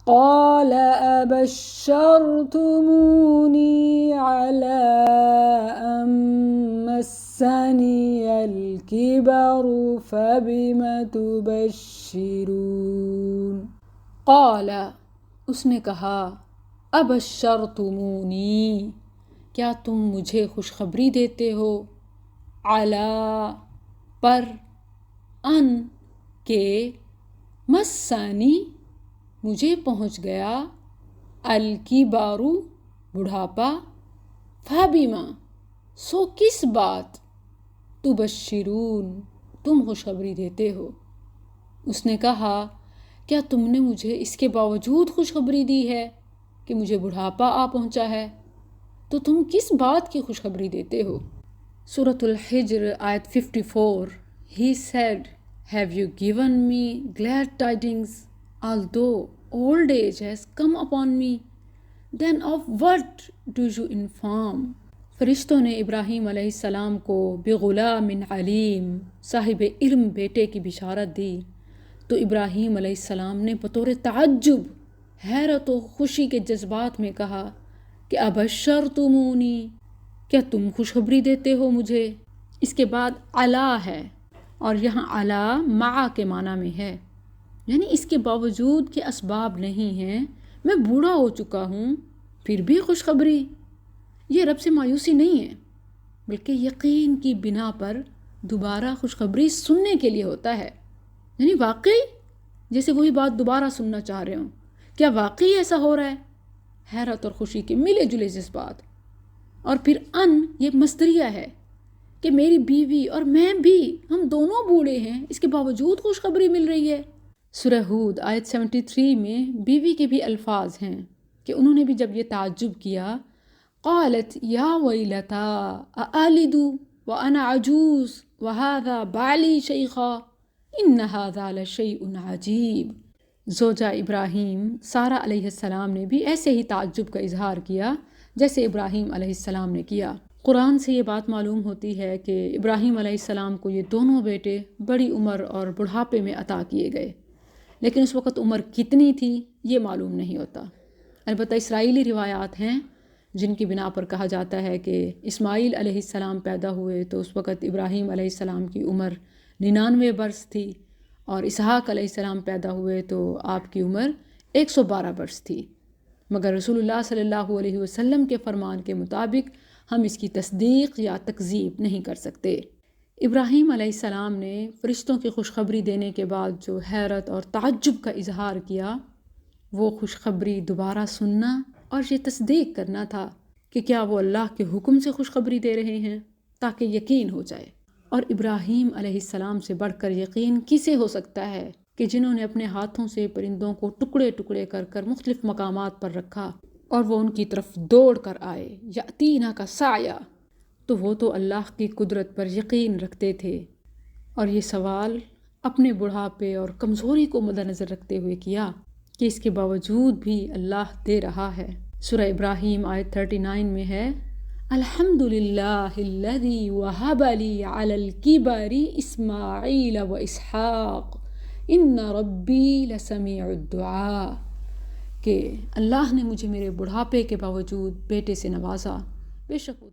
قال أبشرتموني على أن مسني الكبر فبم تبشرون۔ قال، اس نے کہا، ابشرتمونی، کیا تم مجھے خوشخبری دیتے ہو، علی، پر، ان، کہ، مسانی، مجھے پہنچ گیا، الکبر، بڑھاپا، فبما، سو کس بات، تبشرون، تم خوشخبری دیتے ہو۔ اس نے کہا، کیا تم نے مجھے اس کے باوجود خوشخبری دی ہے کہ مجھے بڑھاپا آ پہنچا ہے، تو تم کس بات کی خوشخبری دیتے ہو؟ سورۃ الحجر آیت 54۔ He said, Have you given me glad tidings, although old age has come upon me? Then of what do you inform? فرشتوں نے ابراہیم علیہ السلام کو بغلام علیم، صاحب علم بیٹے کی بشارت دی، تو ابراہیم علیہ السلام نے بطور تعجب، حیرت و خوشی کے جذبات میں کہا کہ ابشرتمونی، کیا تم خوشخبری دیتے ہو مجھے؟ اس کے بعد علا ہے، اور یہاں علا مع کے معنی میں ہے، یعنی اس کے باوجود کہ اسباب نہیں ہیں، میں بوڑھا ہو چکا ہوں، پھر بھی خوشخبری۔ یہ رب سے مایوسی نہیں ہے، بلکہ یقین کی بنا پر دوبارہ خوشخبری سننے کے لیے ہوتا ہے، یعنی واقعی جیسے وہی بات دوبارہ سننا چاہ رہے ہوں، کیا واقعی ایسا ہو رہا ہے؟ حیرت اور خوشی کے ملے جلے جذبات۔ اور پھر ان، یہ مصدریہ ہے کہ میری بیوی اور میں بھی، ہم دونوں بوڑھے ہیں، اس کے باوجود خوشخبری مل رہی ہے۔ سورہ ہود آیت 73 میں بیوی کے بھی الفاظ ہیں کہ انہوں نے بھی جب یہ تعجب کیا، قالت یا ویلتا االد وانا عجوز وهذا بعلی شیخا ان هذا لشیء عجیب۔ زوجہ ابراہیم سارہ علیہ السلام نے بھی ایسے ہی تعجب کا اظہار کیا جیسے ابراہیم علیہ السلام نے کیا۔ قرآن سے یہ بات معلوم ہوتی ہے کہ ابراہیم علیہ السلام کو یہ دونوں بیٹے بڑی عمر اور بڑھاپے میں عطا کیے گئے، لیکن اس وقت عمر کتنی تھی یہ معلوم نہیں ہوتا۔ البتہ اسرائیلی روایات ہیں جن کی بنا پر کہا جاتا ہے کہ اسماعیل علیہ السلام پیدا ہوئے تو اس وقت ابراہیم علیہ السلام کی عمر 99 برس تھی، اور اسحاق علیہ السلام پیدا ہوئے تو آپ کی عمر 112 برس تھی، مگر رسول اللہ صلی اللہ علیہ وسلم کے فرمان کے مطابق ہم اس کی تصدیق یا تکذیب نہیں کر سکتے۔ ابراہیم علیہ السلام نے فرشتوں کی خوشخبری دینے کے بعد جو حیرت اور تعجب کا اظہار کیا، وہ خوشخبری دوبارہ سننا اور یہ تصدیق کرنا تھا کہ کیا وہ اللہ کے حکم سے خوشخبری دے رہے ہیں، تاکہ یقین ہو جائے۔ اور ابراہیم علیہ السلام سے بڑھ کر یقین کسے ہو سکتا ہے کہ جنہوں نے اپنے ہاتھوں سے پرندوں کو ٹکڑے ٹکڑے کر کر مختلف مقامات پر رکھا اور وہ ان کی طرف دوڑ کر آئے، یأتینا کا سایہ، تو وہ تو اللہ کی قدرت پر یقین رکھتے تھے، اور یہ سوال اپنے بڑھاپے اور کمزوری کو مد نظر رکھتے ہوئے کیا کہ اس کے باوجود بھی اللہ دے رہا ہے۔ سورہ ابراہیم آیت 39 میں ہے، الحمدللہ الذی وہب لی علی الکبر اسماعیل و اسحاق ان ربی لسمیع الدعاء، کہ اللہ نے مجھے میرے بڑھاپے کے باوجود بیٹے سے نوازا، بے شک